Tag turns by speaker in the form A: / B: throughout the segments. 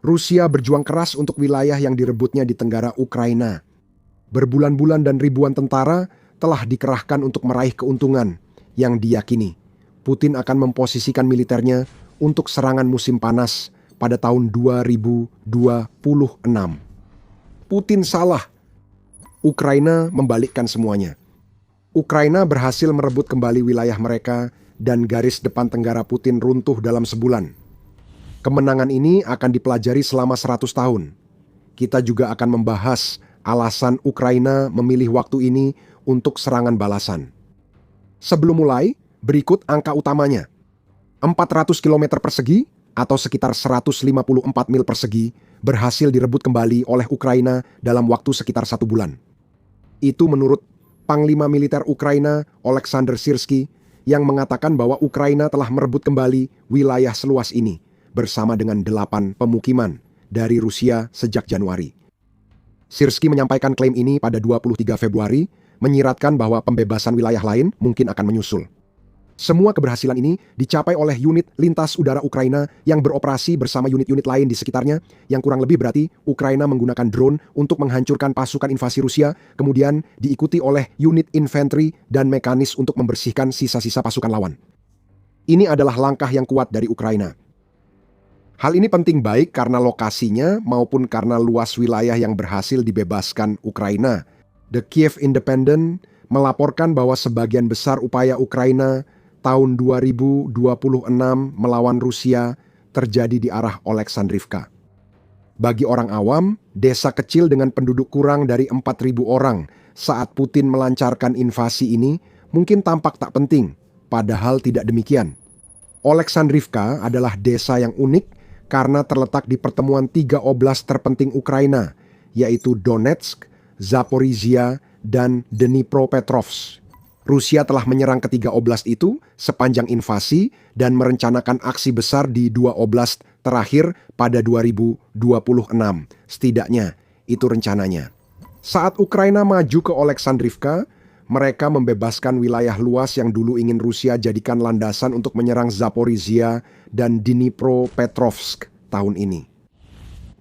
A: Rusia berjuang keras untuk wilayah yang direbutnya di tenggara Ukraina. Berbulan-bulan dan ribuan tentara telah dikerahkan untuk meraih keuntungan yang diyakini Putin akan memposisikan militernya untuk serangan musim panas pada tahun 2026. Putin salah. Ukraina membalikkan semuanya. Ukraina berhasil merebut kembali wilayah mereka dan garis depan tenggara Putin runtuh dalam sebulan. Kemenangan ini akan dipelajari selama 100 tahun. Kita juga akan membahas alasan Ukraina memilih waktu ini untuk serangan balasan. Sebelum mulai, berikut angka utamanya. 400 km persegi atau sekitar 154 mil persegi berhasil direbut kembali oleh Ukraina dalam waktu sekitar 1 bulan. Itu menurut Panglima Militer Ukraina Oleksandr Syrskyi yang mengatakan bahwa Ukraina telah merebut kembali wilayah seluas ini bersama dengan 8 pemukiman dari Rusia sejak Januari. Syrskyi menyampaikan klaim ini pada 23 Februari, menyiratkan bahwa pembebasan wilayah lain mungkin akan menyusul. Semua keberhasilan ini dicapai oleh unit lintas udara Ukraina yang beroperasi bersama unit-unit lain di sekitarnya, yang kurang lebih berarti Ukraina menggunakan drone untuk menghancurkan pasukan invasi Rusia, kemudian diikuti oleh unit infanteri dan mekanis untuk membersihkan sisa-sisa pasukan lawan. Ini adalah langkah yang kuat dari Ukraina. Hal ini penting baik karena lokasinya maupun karena luas wilayah yang berhasil dibebaskan Ukraina. The Kiev Independent melaporkan bahwa sebagian besar upaya Ukraina tahun 2026 melawan Rusia terjadi di arah Oleksandrivka. Bagi orang awam, desa kecil dengan penduduk kurang dari 4.000 orang saat Putin melancarkan invasi ini mungkin tampak tak penting, padahal tidak demikian. Oleksandrivka adalah desa yang unik karena terletak di pertemuan 3 oblast terpenting Ukraina, yaitu Donetsk, Zaporizhia, dan Dnipropetrovsk. Rusia telah menyerang ketiga oblast itu sepanjang invasi dan merencanakan aksi besar di 2 oblast terakhir pada 2026. Setidaknya, itu rencananya. Saat Ukraina maju ke Oleksandrivka, mereka membebaskan wilayah luas yang dulu ingin Rusia jadikan landasan untuk menyerang Zaporizhia dan Dnipropetrovsk tahun ini.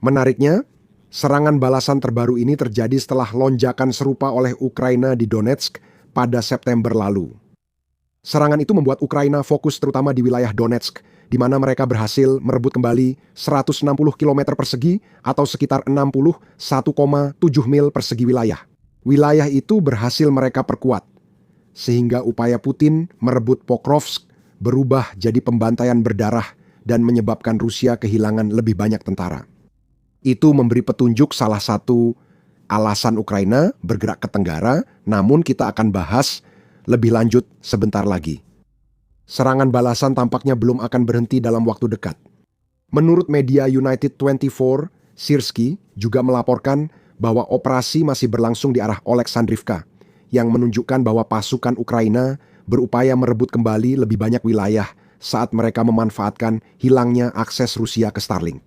A: Menariknya, serangan balasan terbaru ini terjadi setelah lonjakan serupa oleh Ukraina di Donetsk pada September lalu. Serangan itu membuat Ukraina fokus terutama di wilayah Donetsk, di mana mereka berhasil merebut kembali 160 km persegi atau sekitar 61,7 mil persegi wilayah. Wilayah itu berhasil mereka perkuat, sehingga upaya Putin merebut Pokrovsk berubah jadi pembantaian berdarah dan menyebabkan Rusia kehilangan lebih banyak tentara. Itu memberi petunjuk salah satu alasan Ukraina bergerak ke Tenggara, namun kita akan bahas lebih lanjut sebentar lagi. Serangan balasan tampaknya belum akan berhenti dalam waktu dekat. Menurut media United 24, Syrskyi juga melaporkan bahwa operasi masih berlangsung di arah Oleksandrivka, yang menunjukkan bahwa pasukan Ukraina berupaya merebut kembali lebih banyak wilayah saat mereka memanfaatkan hilangnya akses Rusia ke Starlink.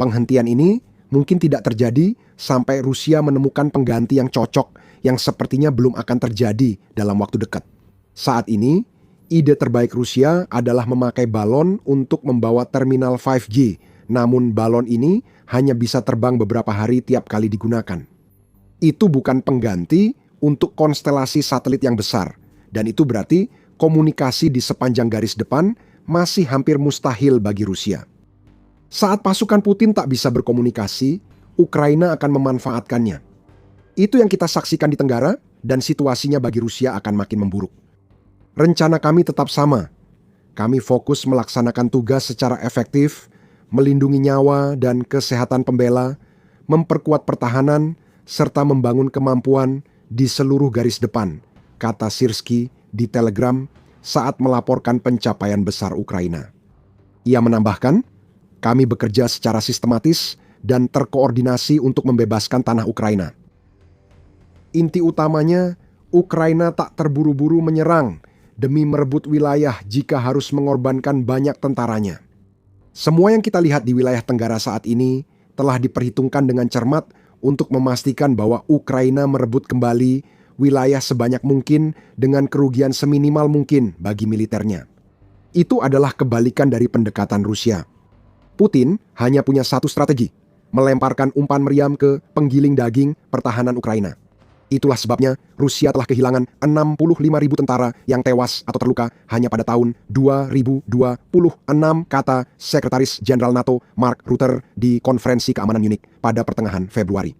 A: Penghentian ini mungkin tidak terjadi sampai Rusia menemukan pengganti yang cocok yang sepertinya belum akan terjadi dalam waktu dekat. Saat ini, ide terbaik Rusia adalah memakai balon untuk membawa terminal 5G, namun balon ini hanya bisa terbang beberapa hari tiap kali digunakan. Itu bukan pengganti untuk konstelasi satelit yang besar, dan itu berarti komunikasi di sepanjang garis depan masih hampir mustahil bagi Rusia. Saat pasukan Putin tak bisa berkomunikasi, Ukraina akan memanfaatkannya. Itu yang kita saksikan di Tenggara, dan situasinya bagi Rusia akan makin memburuk. Rencana kami tetap sama. Kami fokus melaksanakan tugas secara efektif, melindungi nyawa dan kesehatan pembela, memperkuat pertahanan, serta membangun kemampuan di seluruh garis depan, kata Syrskyi di Telegram saat melaporkan pencapaian besar Ukraina. Ia menambahkan, kami bekerja secara sistematis dan terkoordinasi untuk membebaskan tanah Ukraina. Inti utamanya, Ukraina tak terburu-buru menyerang demi merebut wilayah jika harus mengorbankan banyak tentaranya. Semua yang kita lihat di wilayah Tenggara saat ini telah diperhitungkan dengan cermat untuk memastikan bahwa Ukraina merebut kembali wilayah sebanyak mungkin dengan kerugian seminimal mungkin bagi militernya. Itu adalah kebalikan dari pendekatan Rusia. Putin hanya punya satu strategi, melemparkan umpan meriam ke penggiling daging pertahanan Ukraina. Itulah sebabnya Rusia telah kehilangan 65.000 tentara yang tewas atau terluka hanya pada tahun 2026, kata Sekretaris Jenderal NATO Mark Rutte di Konferensi Keamanan Munich pada pertengahan Februari.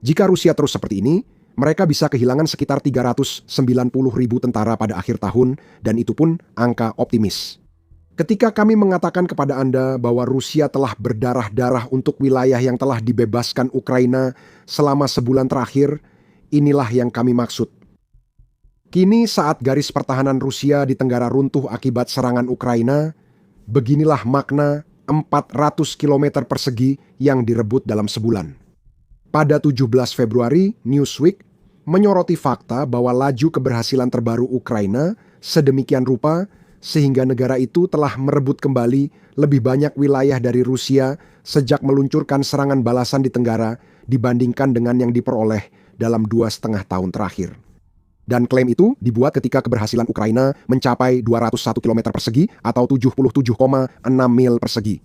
A: Jika Rusia terus seperti ini, mereka bisa kehilangan sekitar 390.000 tentara pada akhir tahun, dan itu pun angka optimis. Ketika kami mengatakan kepada Anda bahwa Rusia telah berdarah-darah untuk wilayah yang telah dibebaskan Ukraina selama sebulan terakhir, inilah yang kami maksud. Kini saat garis pertahanan Rusia di Tenggara runtuh akibat serangan Ukraina, beginilah makna 400 km persegi yang direbut dalam sebulan. Pada 17 Februari, Newsweek menyoroti fakta bahwa laju keberhasilan terbaru Ukraina sedemikian rupa sehingga negara itu telah merebut kembali lebih banyak wilayah dari Rusia sejak meluncurkan serangan balasan di Tenggara dibandingkan dengan yang diperoleh dalam 2,5 tahun terakhir. Dan klaim itu dibuat ketika keberhasilan Ukraina mencapai 201 km persegi atau 77,6 mil persegi.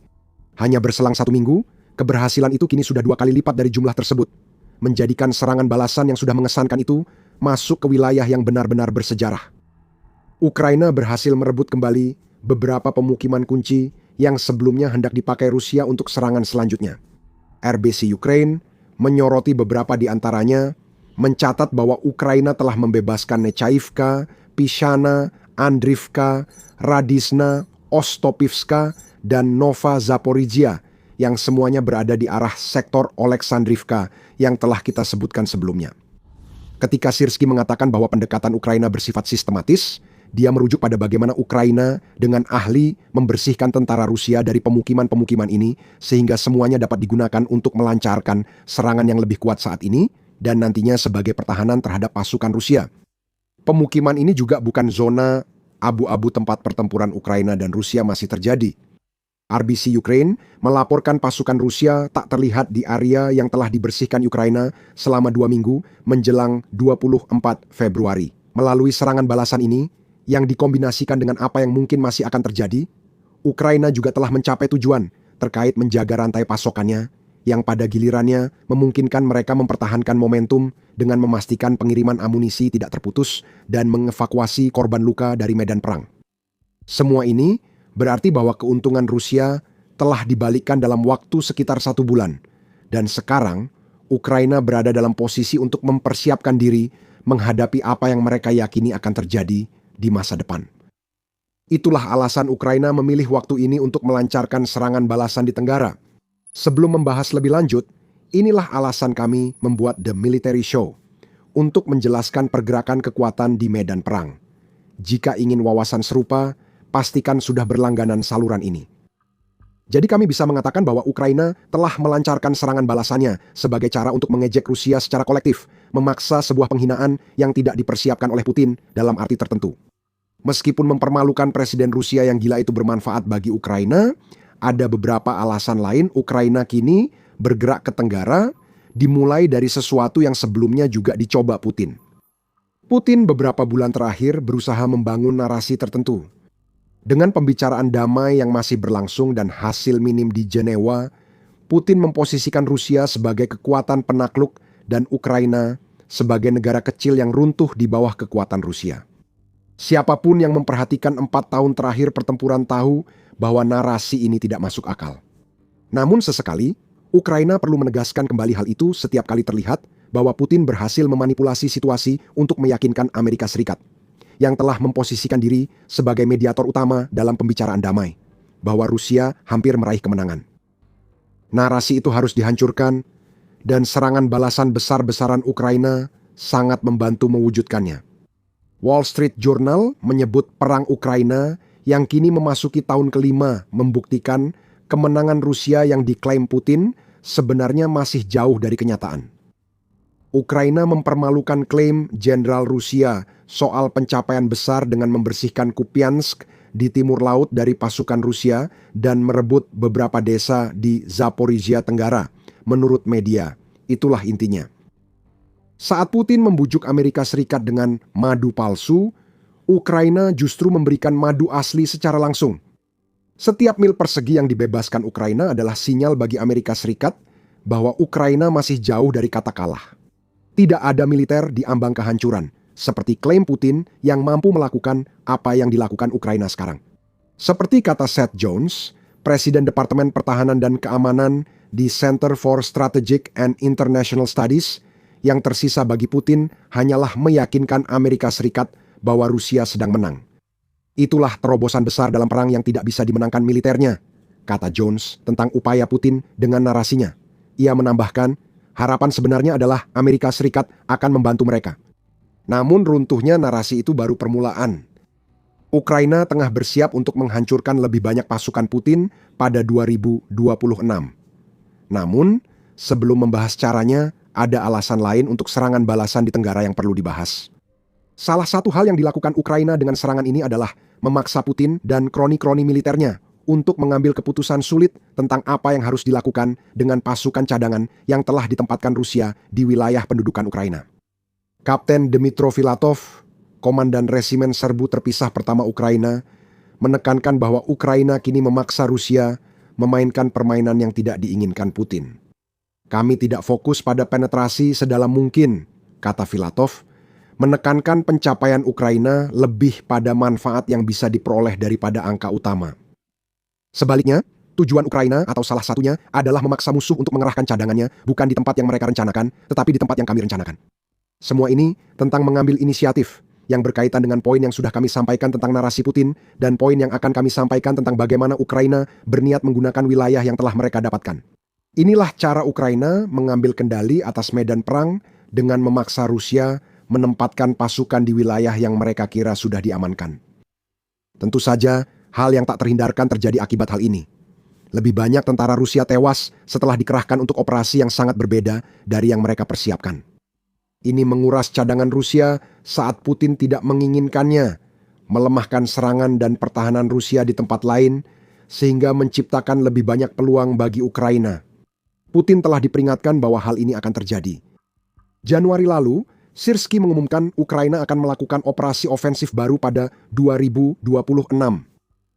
A: Hanya berselang 1 minggu, keberhasilan itu kini sudah 2 kali lipat dari jumlah tersebut, menjadikan serangan balasan yang sudah mengesankan itu masuk ke wilayah yang benar-benar bersejarah. Ukraina berhasil merebut kembali beberapa pemukiman kunci yang sebelumnya hendak dipakai Rusia untuk serangan selanjutnya. RBC Ukraine menyoroti beberapa di antaranya, mencatat bahwa Ukraina telah membebaskan Nechaivka, Pishana, Andrivka, Radizna, Ostopivska, dan Nova Zaporizhia yang semuanya berada di arah sektor Oleksandrivka yang telah kita sebutkan sebelumnya. Ketika Syrskyi mengatakan bahwa pendekatan Ukraina bersifat sistematis, dia merujuk pada bagaimana Ukraina dengan ahli membersihkan tentara Rusia dari pemukiman-pemukiman ini sehingga semuanya dapat digunakan untuk melancarkan serangan yang lebih kuat saat ini dan nantinya sebagai pertahanan terhadap pasukan Rusia. Pemukiman ini juga bukan zona abu-abu tempat pertempuran Ukraina dan Rusia masih terjadi. RBC Ukraine melaporkan pasukan Rusia tak terlihat di area yang telah dibersihkan Ukraina selama 2 minggu menjelang 24 Februari. Melalui serangan balasan ini, yang dikombinasikan dengan apa yang mungkin masih akan terjadi, Ukraina juga telah mencapai tujuan terkait menjaga rantai pasokannya, yang pada gilirannya memungkinkan mereka mempertahankan momentum dengan memastikan pengiriman amunisi tidak terputus dan mengevakuasi korban luka dari medan perang. Semua ini berarti bahwa keuntungan Rusia telah dibalikkan dalam waktu sekitar 1 bulan, dan sekarang Ukraina berada dalam posisi untuk mempersiapkan diri menghadapi apa yang mereka yakini akan terjadi di masa depan. Itulah alasan Ukraina memilih waktu ini untuk melancarkan serangan balasan di Tenggara. Sebelum membahas lebih lanjut, inilah alasan kami membuat The Military Show, untuk menjelaskan pergerakan kekuatan di medan perang. Jika ingin wawasan serupa, pastikan sudah berlangganan saluran ini. Jadi kami bisa mengatakan bahwa Ukraina telah melancarkan serangan balasannya sebagai cara untuk mengejek Rusia secara kolektif, memaksa sebuah penghinaan yang tidak dipersiapkan oleh Putin dalam arti tertentu. Meskipun mempermalukan Presiden Rusia yang gila itu bermanfaat bagi Ukraina, ada beberapa alasan lain Ukraina kini bergerak ke Tenggara, dimulai dari sesuatu yang sebelumnya juga dicoba Putin. Putin beberapa bulan terakhir berusaha membangun narasi tertentu. Dengan pembicaraan damai yang masih berlangsung dan hasil minim di Jenewa, Putin memposisikan Rusia sebagai kekuatan penakluk dan Ukraina sebagai negara kecil yang runtuh di bawah kekuatan Rusia. Siapapun yang memperhatikan 4 tahun terakhir pertempuran tahu bahwa narasi ini tidak masuk akal. Namun sesekali, Ukraina perlu menegaskan kembali hal itu setiap kali terlihat bahwa Putin berhasil memanipulasi situasi untuk meyakinkan Amerika Serikat, yang telah memposisikan diri sebagai mediator utama dalam pembicaraan damai, bahwa Rusia hampir meraih kemenangan. Narasi itu harus dihancurkan, dan serangan balasan besar-besaran Ukraina sangat membantu mewujudkannya. Wall Street Journal menyebut perang Ukraina yang kini memasuki tahun kelima membuktikan kemenangan Rusia yang diklaim Putin sebenarnya masih jauh dari kenyataan. Ukraina mempermalukan klaim Jenderal Rusia soal pencapaian besar dengan membersihkan Kupiansk di timur laut dari pasukan Rusia dan merebut beberapa desa di Zaporizhia Tenggara, menurut media. Itulah intinya. Saat Putin membujuk Amerika Serikat dengan madu palsu, Ukraina justru memberikan madu asli secara langsung. Setiap mil persegi yang dibebaskan Ukraina adalah sinyal bagi Amerika Serikat bahwa Ukraina masih jauh dari kata kalah. Tidak ada militer di ambang kehancuran, seperti klaim Putin yang mampu melakukan apa yang dilakukan Ukraina sekarang. Seperti kata Seth Jones, Presiden Departemen Pertahanan dan Keamanan di Center for Strategic and International Studies, yang tersisa bagi Putin hanyalah meyakinkan Amerika Serikat bahwa Rusia sedang menang. Itulah terobosan besar dalam perang yang tidak bisa dimenangkan militernya, kata Jones tentang upaya Putin dengan narasinya. Ia menambahkan, harapan sebenarnya adalah Amerika Serikat akan membantu mereka. Namun runtuhnya narasi itu baru permulaan. Ukraina tengah bersiap untuk menghancurkan lebih banyak pasukan Putin pada 2026. Namun, sebelum membahas caranya, ada alasan lain untuk serangan balasan di Tenggara yang perlu dibahas. Salah satu hal yang dilakukan Ukraina dengan serangan ini adalah memaksa Putin dan kroni-kroni militernya untuk mengambil keputusan sulit tentang apa yang harus dilakukan dengan pasukan cadangan yang telah ditempatkan Rusia di wilayah pendudukan Ukraina. Kapten Dmytro Filatov, Komandan Resimen Serbu Terpisah Pertama Ukraina, menekankan bahwa Ukraina kini memaksa Rusia memainkan permainan yang tidak diinginkan Putin. Kami tidak fokus pada penetrasi sedalam mungkin, kata Filatov, menekankan pencapaian Ukraina lebih pada manfaat yang bisa diperoleh daripada angka utama. Sebaliknya, tujuan Ukraina atau salah satunya adalah memaksa musuh untuk mengerahkan cadangannya bukan di tempat yang mereka rencanakan, tetapi di tempat yang kami rencanakan. Semua ini tentang mengambil inisiatif yang berkaitan dengan poin yang sudah kami sampaikan tentang narasi Putin dan poin yang akan kami sampaikan tentang bagaimana Ukraina berniat menggunakan wilayah yang telah mereka dapatkan. Inilah cara Ukraina mengambil kendali atas medan perang dengan memaksa Rusia menempatkan pasukan di wilayah yang mereka kira sudah diamankan. Tentu saja, hal yang tak terhindarkan terjadi akibat hal ini. Lebih banyak tentara Rusia tewas setelah dikerahkan untuk operasi yang sangat berbeda dari yang mereka persiapkan. Ini menguras cadangan Rusia saat Putin tidak menginginkannya, melemahkan serangan dan pertahanan Rusia di tempat lain, sehingga menciptakan lebih banyak peluang bagi Ukraina. Putin telah diperingatkan bahwa hal ini akan terjadi. Januari lalu, Syrskyi mengumumkan Ukraina akan melakukan operasi ofensif baru pada 2026.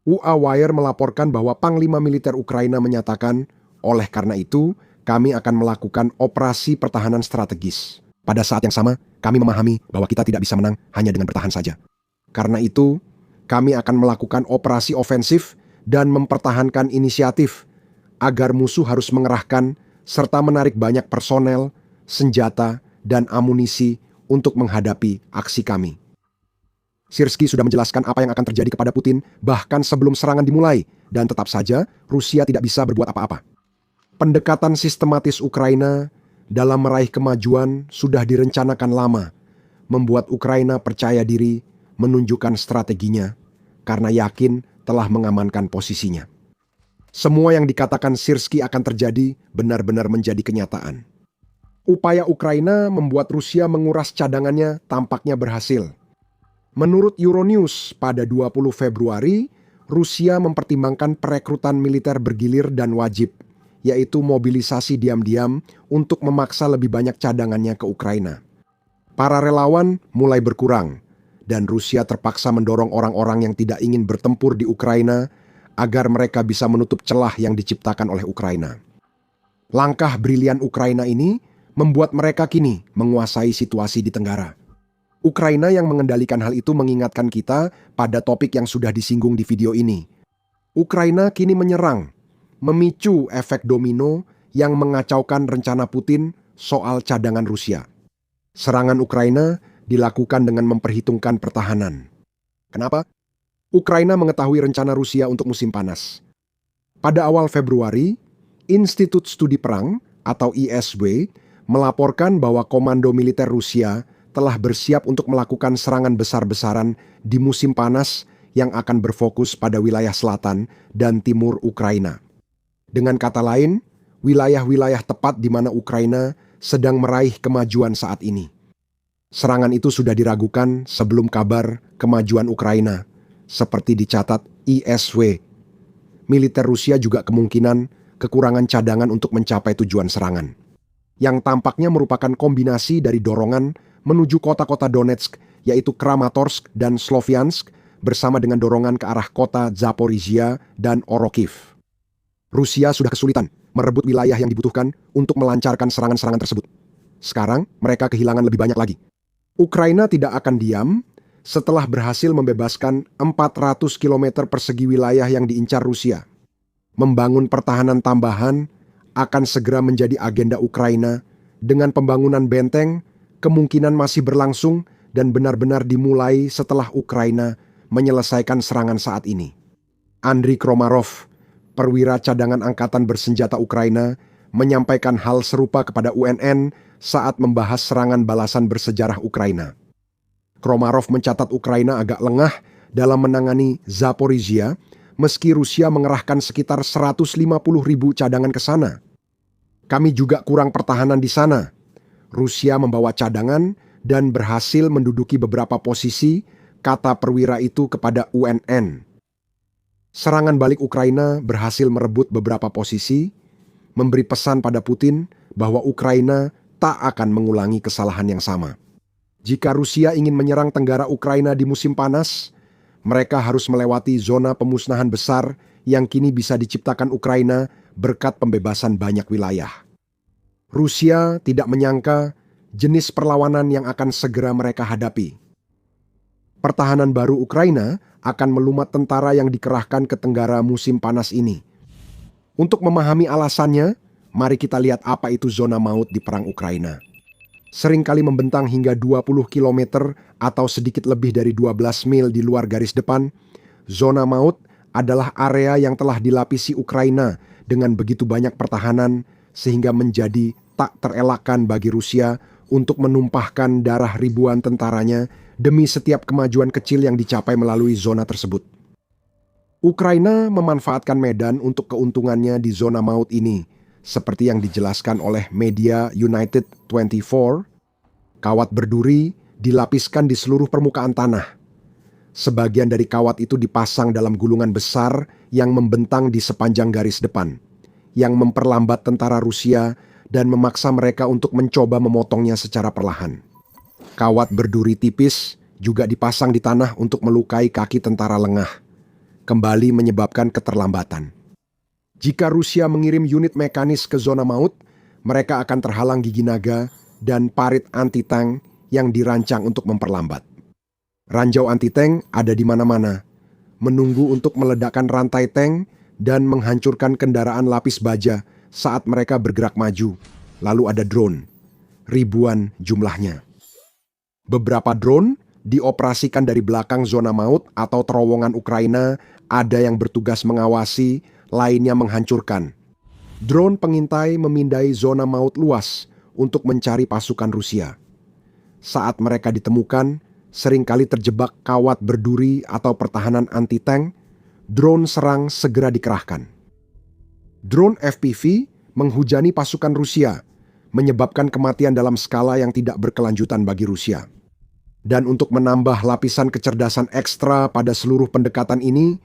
A: UA Wire melaporkan bahwa Panglima Militer Ukraina menyatakan, oleh karena itu, kami akan melakukan operasi pertahanan strategis. Pada saat yang sama, kami memahami bahwa kita tidak bisa menang hanya dengan bertahan saja. Karena itu, kami akan melakukan operasi ofensif dan mempertahankan inisiatif agar musuh harus mengerahkan serta menarik banyak personel, senjata, dan amunisi untuk menghadapi aksi kami. Syrskyi sudah menjelaskan apa yang akan terjadi kepada Putin bahkan sebelum serangan dimulai, dan tetap saja Rusia tidak bisa berbuat apa-apa. Pendekatan sistematis Ukraina dalam meraih kemajuan sudah direncanakan lama, membuat Ukraina percaya diri menunjukkan strateginya karena yakin telah mengamankan posisinya. Semua yang dikatakan Syrskyi akan terjadi benar-benar menjadi kenyataan. Upaya Ukraina membuat Rusia menguras cadangannya tampaknya berhasil. Menurut Euronews, pada 20 Februari, Rusia mempertimbangkan perekrutan militer bergilir dan wajib, yaitu mobilisasi diam-diam untuk memaksa lebih banyak cadangannya ke Ukraina. Para relawan mulai berkurang, dan Rusia terpaksa mendorong orang-orang yang tidak ingin bertempur di Ukraina agar mereka bisa menutup celah yang diciptakan oleh Ukraina. Langkah brilian Ukraina ini membuat mereka kini menguasai situasi di Tenggara. Ukraina yang mengendalikan hal itu mengingatkan kita pada topik yang sudah disinggung di video ini. Ukraina kini menyerang, memicu efek domino yang mengacaukan rencana Putin soal cadangan Rusia. Serangan Ukraina dilakukan dengan memperhitungkan pertahanan. Kenapa? Ukraina mengetahui rencana Rusia untuk musim panas. Pada awal Februari, Institut Studi Perang atau ISW melaporkan bahwa komando militer Rusia telah bersiap untuk melakukan serangan besar-besaran di musim panas yang akan berfokus pada wilayah selatan dan timur Ukraina. Dengan kata lain, wilayah-wilayah tepat di mana Ukraina sedang meraih kemajuan saat ini. Serangan itu sudah diragukan sebelum kabar kemajuan Ukraina, seperti dicatat ISW. Militer Rusia juga kemungkinan kekurangan cadangan untuk mencapai tujuan serangan, yang tampaknya merupakan kombinasi dari dorongan menuju kota-kota Donetsk, yaitu Kramatorsk dan Sloviansk, bersama dengan dorongan ke arah kota Zaporizhia dan Orokhiv. Rusia sudah kesulitan merebut wilayah yang dibutuhkan untuk melancarkan serangan-serangan tersebut. Sekarang mereka kehilangan lebih banyak lagi. Ukraina tidak akan diam setelah berhasil membebaskan 400 km persegi wilayah yang diincar Rusia. Membangun pertahanan tambahan akan segera menjadi agenda Ukraina, dengan pembangunan benteng kemungkinan masih berlangsung dan benar-benar dimulai setelah Ukraina menyelesaikan serangan saat ini. Andriy Kromarov, perwira cadangan angkatan bersenjata Ukraina, menyampaikan hal serupa kepada UNN saat membahas serangan balasan bersejarah Ukraina. Kromarov mencatat Ukraina agak lengah dalam menangani Zaporizhia, meski Rusia mengerahkan sekitar 150.000 cadangan ke sana. Kami juga kurang pertahanan di sana. Rusia membawa cadangan dan berhasil menduduki beberapa posisi, kata perwira itu kepada UNN. Serangan balik Ukraina berhasil merebut beberapa posisi, memberi pesan pada Putin bahwa Ukraina tak akan mengulangi kesalahan yang sama. Jika Rusia ingin menyerang tenggara Ukraina di musim panas, mereka harus melewati zona pemusnahan besar yang kini bisa diciptakan Ukraina berkat pembebasan banyak wilayah. Rusia tidak menyangka jenis perlawanan yang akan segera mereka hadapi. Pertahanan baru Ukraina akan melumat tentara yang dikerahkan ke tenggara musim panas ini. Untuk memahami alasannya, mari kita lihat apa itu zona maut di perang Ukraina. Seringkali membentang hingga 20 km atau sedikit lebih dari 12 mil di luar garis depan, zona maut adalah area yang telah dilapisi Ukraina dengan begitu banyak pertahanan sehingga menjadi tak terelakkan bagi Rusia untuk menumpahkan darah ribuan tentaranya demi setiap kemajuan kecil yang dicapai melalui zona tersebut. Ukraina memanfaatkan medan untuk keuntungannya di zona maut ini, seperti yang dijelaskan oleh media United 24, kawat berduri dilapiskan di seluruh permukaan tanah. Sebagian dari kawat itu dipasang dalam gulungan besar yang membentang di sepanjang garis depan, yang memperlambat tentara Rusia dan memaksa mereka untuk mencoba memotongnya secara perlahan. Kawat berduri tipis juga dipasang di tanah untuk melukai kaki tentara lengah, kembali menyebabkan keterlambatan. Jika Rusia mengirim unit mekanis ke zona maut, mereka akan terhalang gigi naga dan parit anti-tank yang dirancang untuk memperlambat. Ranjau anti-tank ada di mana-mana, menunggu untuk meledakkan rantai tank dan menghancurkan kendaraan lapis baja saat mereka bergerak maju. Lalu ada drone, ribuan jumlahnya. Beberapa drone dioperasikan dari belakang zona maut atau terowongan Ukraina, ada yang bertugas mengawasi, lainnya menghancurkan. Drone pengintai memindai zona maut luas untuk mencari pasukan Rusia. Saat mereka ditemukan, seringkali terjebak kawat berduri atau pertahanan anti-tank, drone serang segera dikerahkan. Drone FPV menghujani pasukan Rusia, menyebabkan kematian dalam skala yang tidak berkelanjutan bagi Rusia. Dan untuk menambah lapisan kecerdasan ekstra pada seluruh pendekatan ini,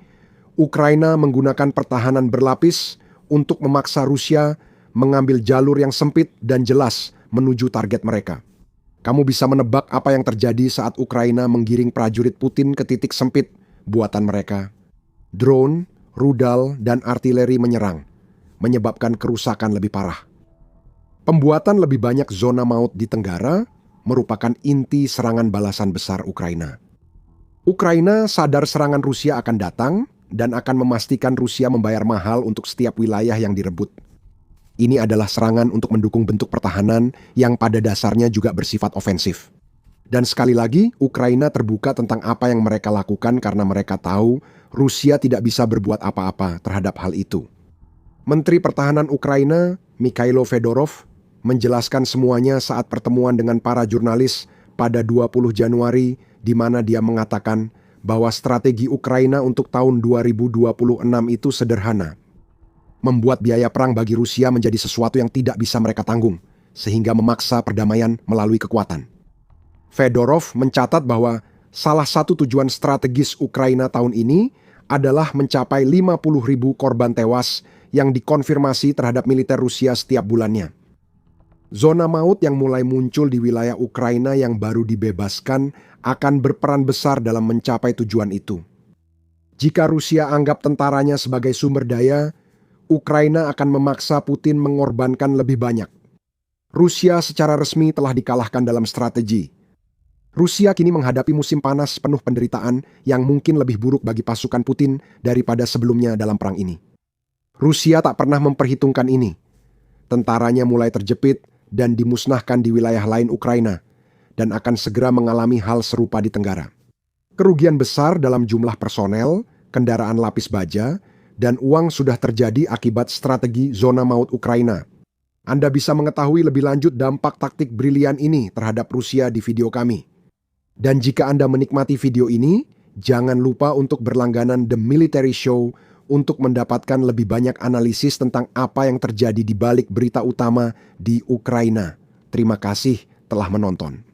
A: Ukraina menggunakan pertahanan berlapis untuk memaksa Rusia mengambil jalur yang sempit dan jelas menuju target mereka. Kamu bisa menebak apa yang terjadi saat Ukraina menggiring prajurit Putin ke titik sempit buatan mereka. Drone, rudal, dan artileri menyerang, menyebabkan kerusakan lebih parah. Pembuatan lebih banyak zona maut di Tenggara merupakan inti serangan balasan besar Ukraina. Ukraina sadar serangan Rusia akan datang dan akan memastikan Rusia membayar mahal untuk setiap wilayah yang direbut. Ini adalah serangan untuk mendukung bentuk pertahanan yang pada dasarnya juga bersifat ofensif. Dan sekali lagi, Ukraina terbuka tentang apa yang mereka lakukan karena mereka tahu Rusia tidak bisa berbuat apa-apa terhadap hal itu. Menteri Pertahanan Ukraina, Mikhailo Fedorov, menjelaskan semuanya saat pertemuan dengan para jurnalis pada 20 Januari, di mana dia mengatakan bahwa strategi Ukraina untuk tahun 2026 itu sederhana. Membuat biaya perang bagi Rusia menjadi sesuatu yang tidak bisa mereka tanggung, sehingga memaksa perdamaian melalui kekuatan. Fedorov mencatat bahwa salah satu tujuan strategis Ukraina tahun ini adalah mencapai 50.000 korban tewas yang dikonfirmasi terhadap militer Rusia setiap bulannya. Zona maut yang mulai muncul di wilayah Ukraina yang baru dibebaskan akan berperan besar dalam mencapai tujuan itu. Jika Rusia anggap tentaranya sebagai sumber daya, Ukraina akan memaksa Putin mengorbankan lebih banyak. Rusia secara resmi telah dikalahkan dalam strategi. Rusia kini menghadapi musim panas penuh penderitaan yang mungkin lebih buruk bagi pasukan Putin daripada sebelumnya dalam perang ini. Rusia tak pernah memperhitungkan ini. Tentaranya mulai terjepit dan dimusnahkan di wilayah lain Ukraina, dan akan segera mengalami hal serupa di Tenggara. Kerugian besar dalam jumlah personel, kendaraan lapis baja, dan uang sudah terjadi akibat strategi zona maut Ukraina. Anda bisa mengetahui lebih lanjut dampak taktik brilian ini terhadap Rusia di video kami. Dan jika Anda menikmati video ini, jangan lupa untuk berlangganan The Military Show untuk mendapatkan lebih banyak analisis tentang apa yang terjadi di balik berita utama di Ukraina. Terima kasih telah menonton.